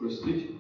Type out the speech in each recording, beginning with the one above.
Простите?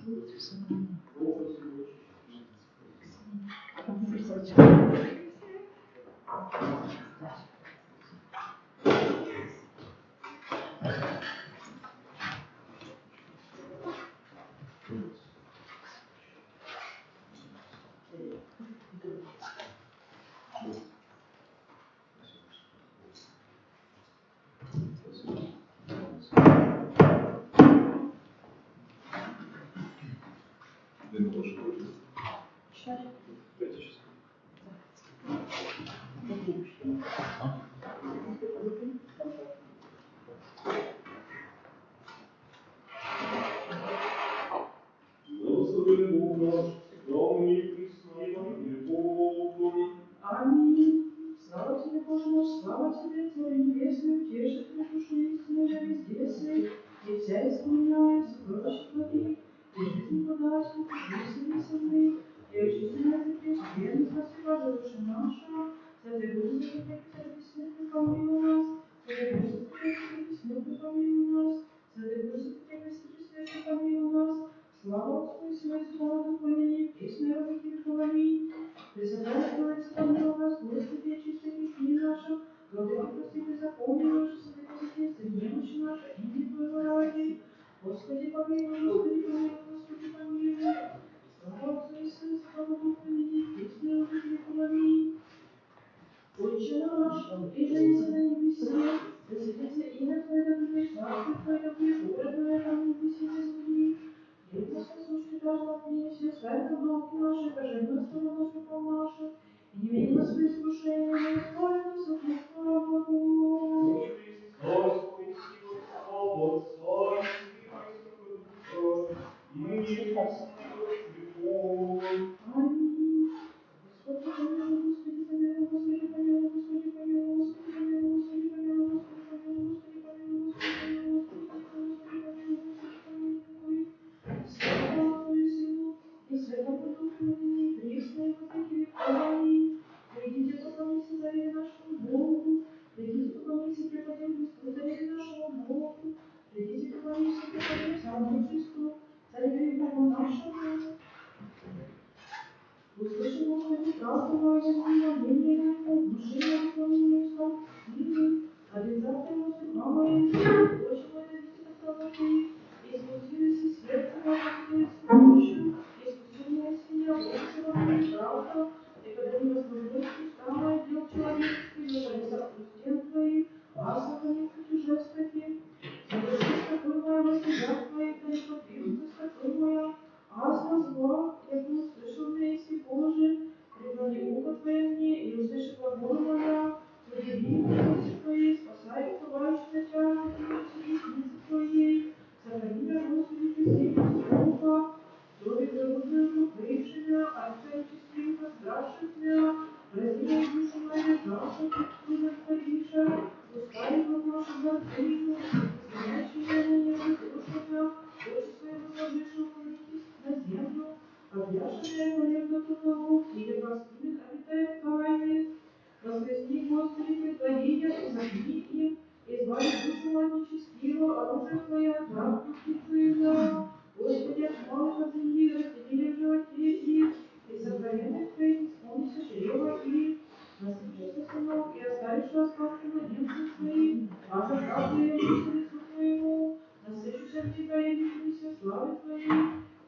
Благословен Бог наш, всегда ныне и присно и во веки веков. Аминь. Слава тебе, Боже наш, слава тебе, Царь Небесный, утешитель души истины, же везде сы, и вся исполняя сокровища твои, и жизнь податель, и земли, и очистенная за преступление, спаси, Боже, душа наша, Святый Дух, Святый Бессмертный, помилуй нас, Святый Дух, Святый Бессмертный, помилуй нас, Святый Дух, Святый Бессмертный, помилуй нас, слава Отцу и Сыну и Святому Духу, ныне и присно и во веки веков. Аминь. Пресвятая Троица, помилуй нас, Господи, очисти грехи наши, Владыка, прости беззаконие наши, сотвори исцели немощи наши, имени Твоего ради. Господи, помилуй, Господи, помилуй, Господи, помилуй. Слава Отцу и Сыну и Святому Духу, ныне и присно и во веки веков. Аминь. Отче наш, и же на небесе, да светится имя Твое, да придет царствие Твое, да будет воля Твоя, как на небесе на земле. Хлеб наш насущный дашь нам днесь, и оставь нам долги наши, как и мы оставим должником нашим, и не веди нас в искушение, но избави нас от лукавого. Царство и сила, и слава Отца и Сына и Святого Духа, и ныне и присно и во веки веков. Аминь. Господи помилуй, Господи помилуй, Господи помилуй, Господи помилуй, Господи помилуй, Господи помилуй, Господи помилуй, Господи помилуй, Господи помилуй, Господи помилуй, Господи помилуй, Господи помилуй. Слава Отцу и Сыну и Святому Духу, ныне и присно и во веки веков. Аминь. Придите, поклонимся цареве нашему Богу, придите, поклонимся преподем Христу, цареве нашему Богу, придите, поклонимся преподем самому Христу, цареве и Богу нашему. Услыши, Господи, правду мою, возьми моление моему, внушение поклонения устам силы, обязательно судьба моя, и дочь моя, зависит от того, ты, и спустилась из сердца моего, которое с помощью, и спустил из меня, Боже, во мне правда, и когда не возбуждет уста моя дел человеческих, зажали сопутствием твоих, а сохрани пути жестоки, соверши стопы моя во следах твоих, да не подвижутся стопы моя, аз возглав, яко услышал меня, если Боже, преклони ухо Твое мне, и услыши глаголы моя, удиви милости Твоей, спасай уповающий на Тя, надеющийся десницы Твоей, сохрани меня, Господи, пресветлости Бога, крови природную покрывший меня, от Твоих нечестивых воздравших меня, разделяй душу мою, жажду, трудно твориша, пускай глаголши гордыню, изгоняющий меня не воздушная, очи свои возложишь, уклонитесь на землю, обвяженная колено тутову, или простумен, обитая в тайне. Воскресни, Господи, пред творением, изогни им, избави душу от нечестивого, оружие Твое, отвратно птицу. Господи, от малых от земли разделили в животе их, и сокровенных Твоих исполнится чрево их. Насытишься, сынок, и оставишь остатки младенцев своих, а же правда я вижу лицу Твоему, насыщуся в тебя и векнися славы Твоей.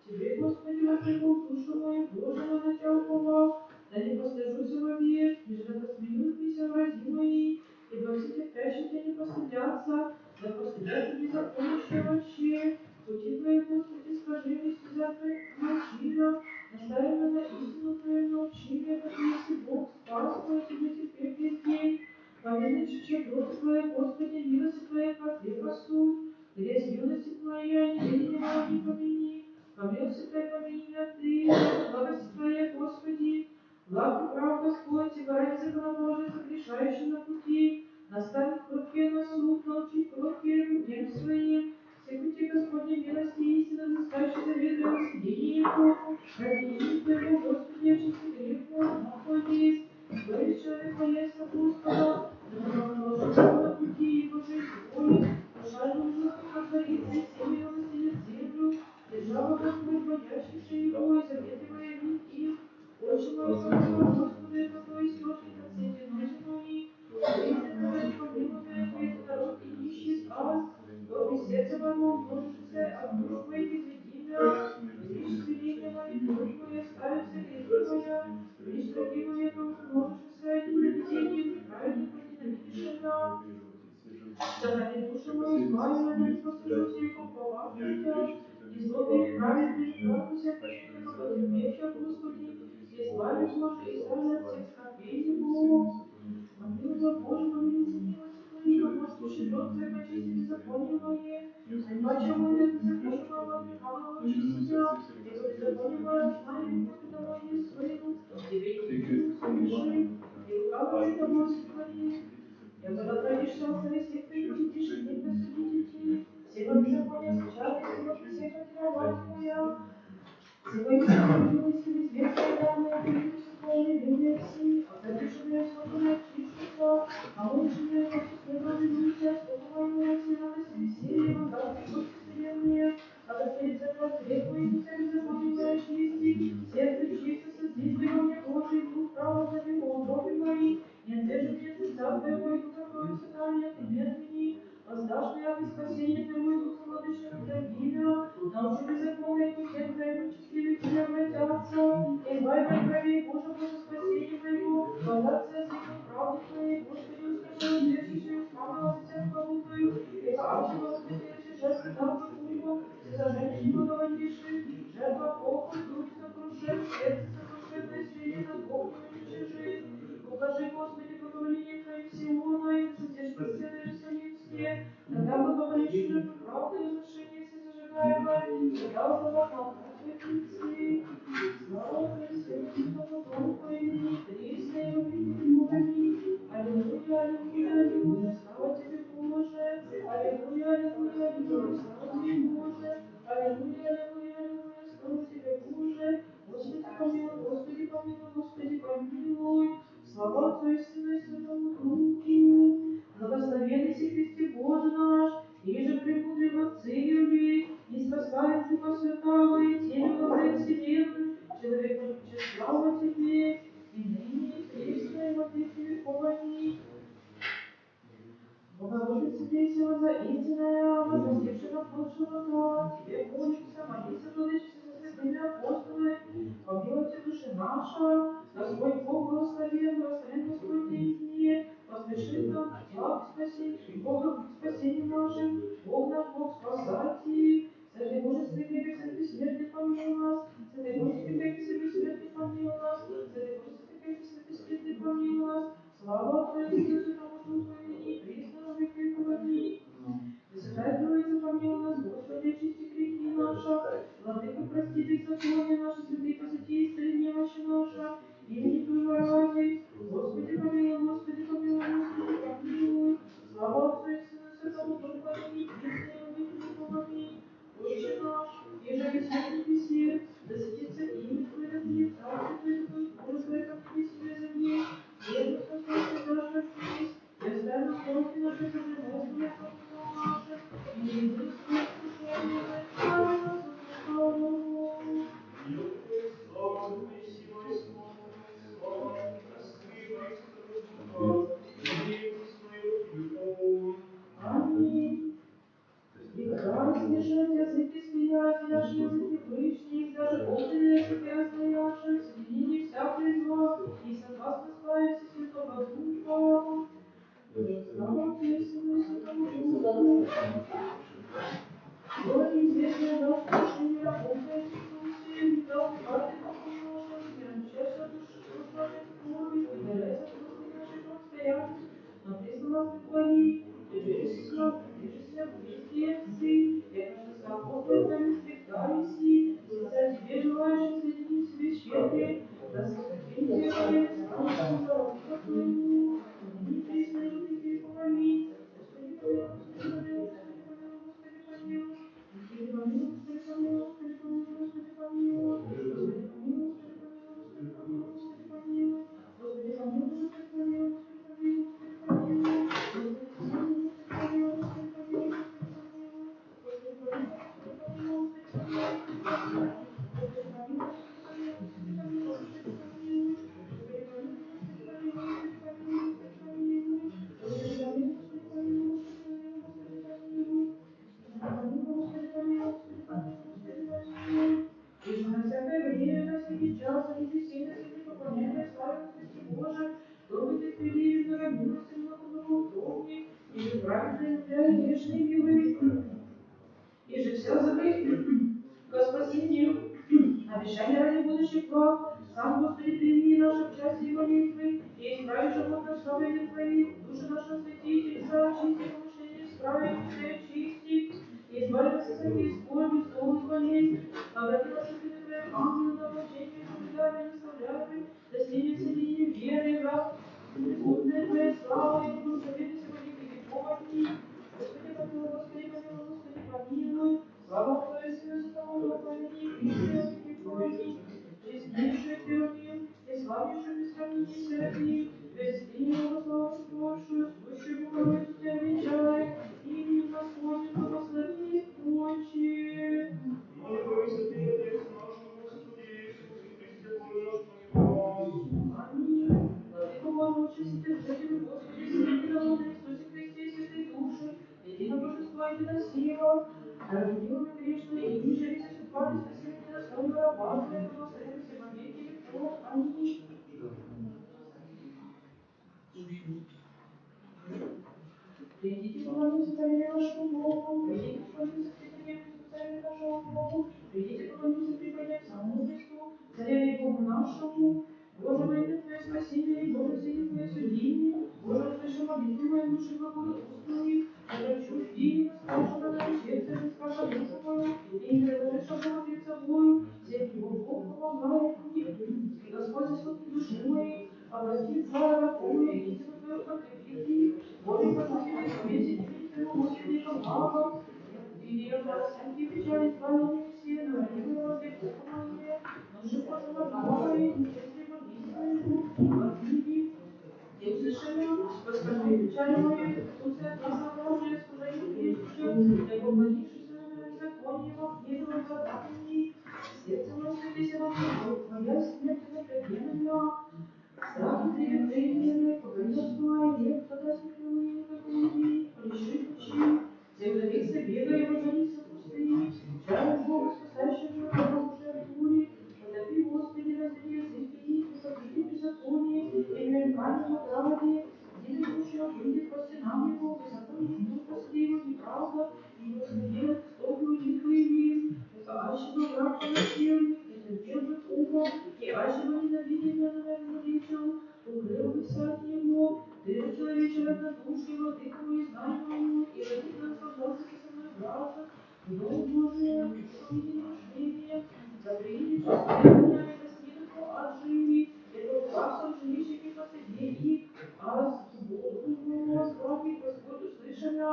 Тебе, Господи, возлюбил душу мою, Боже, на Тебя уповал, да не постыжуся вовек, ниже да посмеют мися врази мои, ибо все терпящие Тебя не постыдятся, да постыдятся беззаконнейшие вообще. Пути Твои, Господи, скажи мне, стезя Твоих научи меня, настави меня на истину Твою, научи меня, как если Бог спас мой, Тебе терпеть весь день. Помянешь щедроты Твоей, Господи, милости Твоей, как века суть. Грязь юности Твоя, неведение мое не помяни. Ко милости Твоей помяни меня Ты, благости Твоей, Господи. Благ и прав, Господь, тягай незаконобожие, согрешающим на пути. Наставь кроткие на суд, научи кроткие путем своим. Все пути Господней милости и истины, взыскающий завет для возведения Его. Ради имени Твоего, Господи, очисти грех мой, но Твой есть. Совесть человека есть от Господа, да наложит его на пути Его же изволит. Душа же ужасных отворится, и всеми его населит землю, и держава Господь, боящийся Его, и заветы мои велики. Очи мои смотрят Господа, это то источник от всей темноты мои. Боится тебя, не помилует, ведь народ и ищет аз. Вот при сердце моего множишься, от душ моих изведи меня. Лишь сведения мои, кровь моя, ставится язык моя. Лишь враги мои, то множишься, и ненавидением неправедников ненавидишь меня. Сохрани душу мою, избави меня, не посажусь, веком поважно тебя. И злобе праведные, радуйся, пленника, потерпевший, Господи. Избави, Боже, избави от всех скорбей его. Помилуй, Боже, по велице милости Твоей, помощнейший род Твой, почисти беззаконие мое. Паче мое, беззаконие мое, отмекала очисти меня. Ибо беззаконие мое, знаю, Господа мое, своему. Тебе не буду совершить, и лукавый того сотвори. Яко натравишься, остави всех твоих победишь, и нет судить. Всего беззакония сочатый, всего всех отировать моя. Всего беззакония истори зверства данные, придут сотворили верные все, осадившие сотворили очищутся, а мученные по числе доведутся, стопы мои радости, радости, веселье, богатые гости вселенные, а Господь закрыл грех мой, не вся беззаконие моя чисти, сердце чисто создись во мне Божий, дух православен в утробе мои, не отвержи меня от лица твоего, и духа твоего сохрани от имен мени, воздашь мне от спасения твоего, и духа владычного утверди меня, научи беззаконные путем твоим, счастливые тебе обратятся, избавь от крови, Боже, Боже, спасение моего, податься языком правды твоей, Господи, уста мои утвердишь, и уста мои возвестят хвалу твою, яко ангелы возвестились жертвы дабы ухом, все сожжения не благоволишь, жертва охом, грудь сокрушен, сердце сокрушенное, свели над Бог не уничижи. Укажи, Господи, благоволение Твоим Сиона, и высоте спасен Иерусалимские, когда благоволишь жертву правды и возношение все зажигаемое, тогда узовут на алтарь Твой птицы. Слава Твоему Святому Духу, и ныне и присно, и во веки веков. Аминь. Аллилуйя, аллилуйя, аллилуйя, слава Тебе, Боже. Аллилуйя, аллилуйя, аллилуйя, слава Тебе, Боже. Аллилуйя, аллилуйя, аллилуйя, слава Тебе, Боже. Господи, помилуй, Господи, помилуй, Господи, помилуй. Слава Отцу и Сыну и Святому Духу. Благословенный си Христе Боже наш, и же премудрый во Церкви, и спасает Духа Святого, и Тебе во вселенную, человеколюбче слава Тебе, и ныне, и присно, и во веки веков. Аминь. Богородица, Дева за истинная, возрастившая на плод живота, Тебе молимся, молися, владычица, со святыми апостолами, помилуйте души наша, Господь Бог благословен Господь на истине, поспешит нам, славы спасение, Бога спасением нашим, Бог наш, Бог спасати, Святый Боже, Святый крепкий, Святый бессмертный, помилуй нас, Святый Боже, Святый крепкий, Святый бессмертный, помилуй нас, Святый Боже, Святый крепкий, Святый бессмертный, помилуй нас, слава Отцу и Сыну и Святому Духу, и ныне и присно, во веки веков. Аминь. Пресвятая Троица, помилуй нас, Господи, очисти грехи наша, Владыка, прости беззаконие наше, святые посвяти, исцели немощи наша, имени Твоего ради, Господи, помилуй, Господи, помилуй, Господи, помилуй, слава Отцу и Сыну и Святому Духу, и ныне и присно, и во веки веков. Аминь. Отче наш, еже еси на небесе, да светится имя Твое, да придет царствие Твое, да будет воля Твоя, как в небесе и на земле. Хлеб наш насущный дашь нам днесь, и оставь нам долги наши, как и мы оставляем должникам нашим, и не веди нас в искушение, но избави нас от лукавого. Слава Твоему, слава Отца, Сына и Святого Духа, ныне и присно, и во веки веков. Аминь. И когда раздержат языки смеятеляши, языки пышни, даже огненные языки разнояши, в соединении всякое зло, и согласно справиться Святого Духа. Слава Отцу и Сыну и Святому Духу. Было неизвестное наше решение, работая честности, не дал карты духом нашим, не обучаешься душ наших скорби, удаляйся от мыслей наших обстоятельств, но присно нас предвари, держися вместе сы, яко же с апостолом твоим избегаеси, сися тебе желающим соединить себе щедрее, да сохранение тебе, слава Святого Духа Твоему, и ныне присно и во веки веков. Аминь. Господи помилуй, Господи помилуй, Господи помилуй, Господи помилуй. Господи помилуй, Господи помилуй, Господи помилуй, Господи мира милостивого помни, и же праведная земля и грешные милые, и же вся забыть ко спасению, обещание ради будущих благ, сам Господи прими наши в части и молитвы, и исправи живот наш заповеди Твои, души наши осветительца, очисти помышления, исправи и очисти, и избави нас от всяких скорби, ссор и болезней, обрати наши сыны Твоим ангелы на облачение, соблюдали, наставляемы, да с ними в соединении веры, раз, преступная Твоя слава, и благословенность во веки веков. Аминь. Господи помилуй, Господи помилуй, Господи помилуй. Слава Отцу и Сыну и Святому Духу, ныне и присно во веки веков. Аминь. Честнейший Херувим, и славнейший без сравнения Серафим, Вестину славствовавшую, сущую Богородицу Тебя величай, именем Господним благослови и почи. Молимся Ты, Отец наш, на Господи Иисусе Христе, Боже наш, помилуй нас. Аминь. Владыка Божий, лучший Вседержитель, Господи, Сын Единородный, Иисусе Христе, святые души, едино божество, едино сила, родимым и грешным, и ниже весь существа, и спасибо недостойного раба Твоего, благословен все во веки веков. Аминь. Придите, поклонимся царю нашему Богу, придите, поклонимся Пресвященному царю нашему Богу, придите, поклонимся преподнять самому Христу, царя и Богу нашему. Боже, во имя Твое спасение, Боже, всеми Твое судимые, Боже, услыши молитву мою, души глаголы уст моих, огорчу и восторженно мое сердце, не скажа душу мою, и не предложишь Бога перед собою, всех его Бог помогает мне. И Господь заступник души моей, обратит зла рабовые, истину Твою подкрепит их. Боже, прошу Тебя, исповеди имени Твоего, Господи, ко благо, и от всякие печали избавления все, но ради моего греха мои, души Божьей многое, нечестие болезни моего, отныне и услышимую, восскажи печали моей, отвернутся от места Божия, служение грешничал, я поклонившись своему беззаконию, во хлебе благодатный, сердце мое смирися во мне, Твоя смерть запретная, страх и трепет пределы, покровительство и век, тогда смиренные не голуби, реши пучи, все вдовицы бегая, водолицы пустыни, чаю Бога, спасающего оружие от бури, потопи, Господи, раздели языки их, и покрыли беззаконие, и пререкание в граде, где ведущего выйдет по стенам его, высоко не идут по неправда, и не усмирят стопы лихвы, это аще бы враг поносил их, и терпел бы туго, и аще бы ненавидел я, наверное, вечером, укрыл бы вся от него, ты же человече равнодушный, владыка мой, знай мою, и родит наслаждался со мной брата, в дом Божий, душу видели мышления, да приидет чувствие меня, и да снидут по отживи, это лукавство в жилищах и посаде их, а с Богу славит Господь услышал я,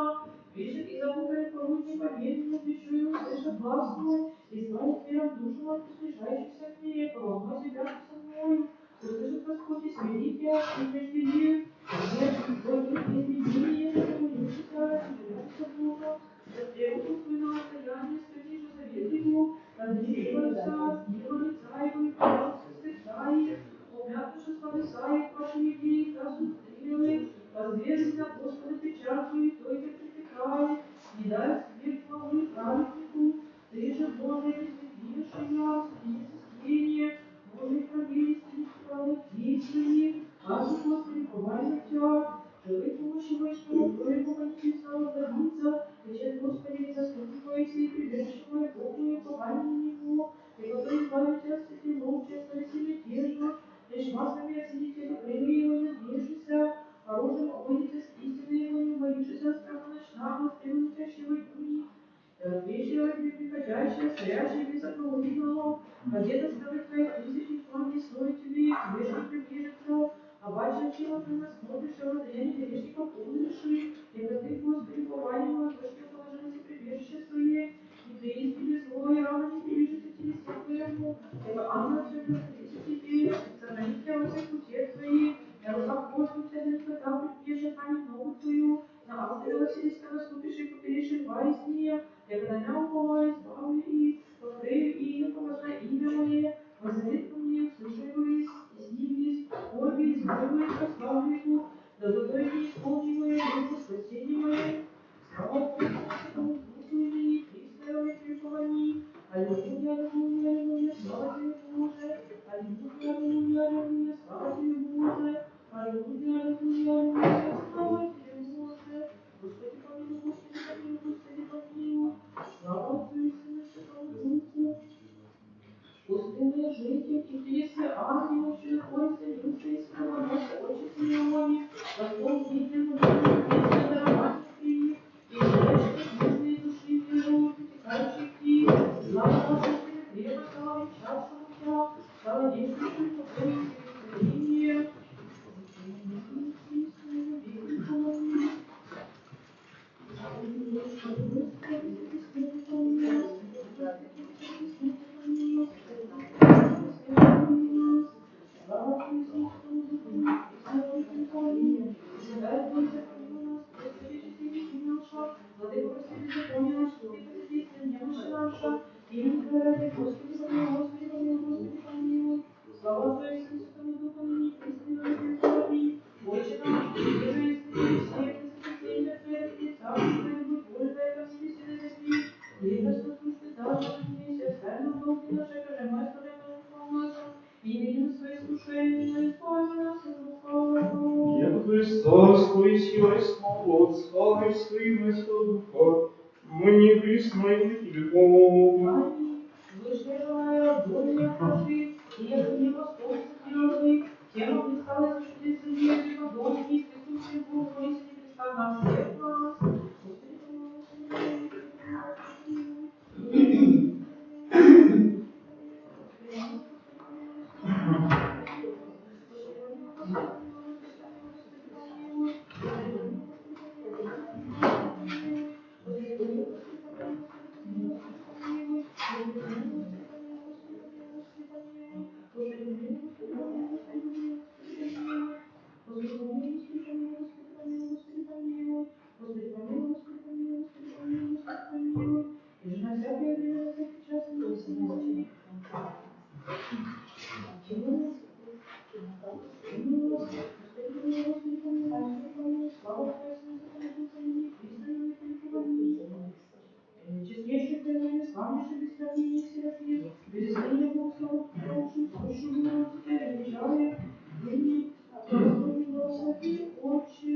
пишет и замудрен поруть не поведение, отвечу и услышат глаз мой, избавит миром душу мою, приближающуюся к ней, волной тебя со мною, услышит Господь и свидит я, и прежде их, Твое изменение, боюшься, не боятся Бога, застрелу свой на расстоянии, скажи же завет его, разрешиваются, его лица его и пожалуйста сердца их, умятнувши словеса их, ваши евреи, красут стрелы, возвергни на Господа печаль твою, только трепетает, не дай смерть главы праведнику, ты же, Боже, изветвивший я, суденица скиния, Божий храбрее, исцелитель правых действий, Ангел Господи, повали на Тебя, живых помощи войскому, крови Бога небесного владыца, Вечер Господи, не заступник Моисей, прибежище мое, Бог мой, повали на Него, и который избавит тебя от сети ловчей, оставите мятежную, лишь маслами оцените крылья его, не движися, оружием обойдите с истины его, не убоишься, стрелу ночного, стрелу летящего дни, Вещего тебе приходящего, стоящего без одного видного, одета стрелы твоих тысяч, никто не стоит тебе, к тебе же не приближится, обаче очима твоим смотришь, а воздаяние грешников узришь, и на ты, Господи, упование мое, точно положилось и прибежище свое, и преиспи без зло, и рано не приближится к телесе твоему, это ангел твой благовестит тебе, сохранит тебя во всех путях твоих, на руках воздух тебя, да никогда предбежит камень ногу твою, на ангела Василиска наступишь и поперешь льва и змея, я когда не уповаю, избавлю их, покрою их, познай имя мое, воззовет ко мне, услышу его и с ним есть скорби, избавлю мое, прославлю его, да водой не исполни мое веку, спасение мое. Слава Отцу и Святому Духу, и ныне и присно и во веки веков. Аминь. Аллилуйя, аллилуйя, аллилуйя, слава тебе, Боже. Аллилуйя, аллилуйя, аллилуйя, слава тебе, Боже. Аллилуйя, аллилуйя, есть царство и сила и слава Отца и Сына и Святого Духа, мне присно и веки веков. Аминь. Вышли желая более хожи, и яко небо солнце белый, тема присталась чудеса неже, подобнее присущим Богу, если не пристал на всех нас. Господи, помилуй, Господи, помилуй, Господи, помилуй, Господи, помилуй. И же на всякое время, на всякий час, и на всякий миг. Помилуй, Господи, помилуй, Господи, помилуй, Господи, помилуй. Слава Отцу и Сыну и Святому Духу, ныне и присно и во веки веков. Аминь. Честнейший, преданный, славнейший, бессравненный всех мир, без изменения Богу славу Творцу, сущую Богу Тебя величая, ныне достойный благослови, Отче.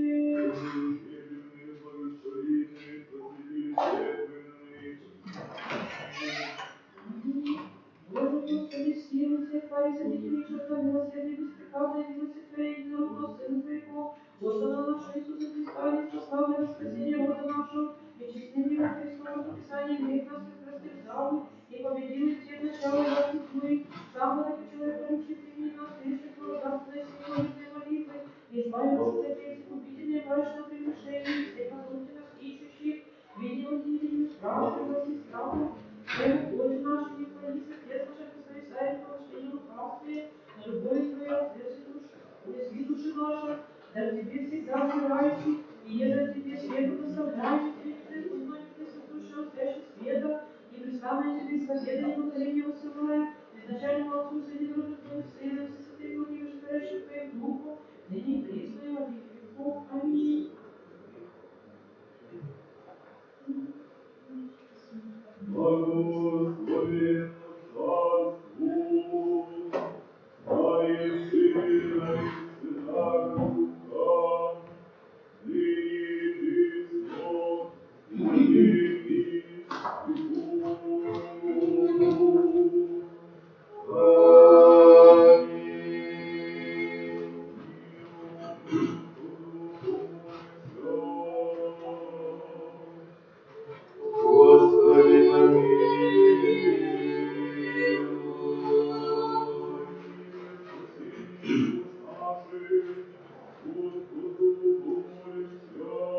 Боже, Господи, силы всех твоих родителей, чудо, милосердие, беспреказное милости Твоей, единородного Сына Твоего, Господа нашего Иисуса Христа, неспрославленного спасения рода нашего, и честным Его Христом, за Писание грех нас растерзал, и победил их всех начала власти тьмы, сам владыка человека, любящий прими нас, грешных благодарственной символичной молитвы, и избави нас от всякой загубительной мрачного прегрешения, и всех разрушенных ищущих, видимых и невидимых, страшных и страхов, всем уходе нашим не хранится, Отец наш, присовещаем помышление лукавстве, на любовь Твоя, отрезвит души наша, да к Тебе всегда взирающий, и еже Тебе свету доставляющий, Тебе непрерывно и присутствующего спящий света, непрестанное Тебе исповедание благодарение высылаем, изначальному Отцу и Соединенному Твоим Сыном, со святым Духом и животворящим Твоим Духом, ныне и присно и во веки веков. Аминь. Благословен царству, Твоей Сына и Святаго Духа, ныне и присно и во веки веков. Аминь. Господи, помилуй. Спасение душ наших, Господу помолимся.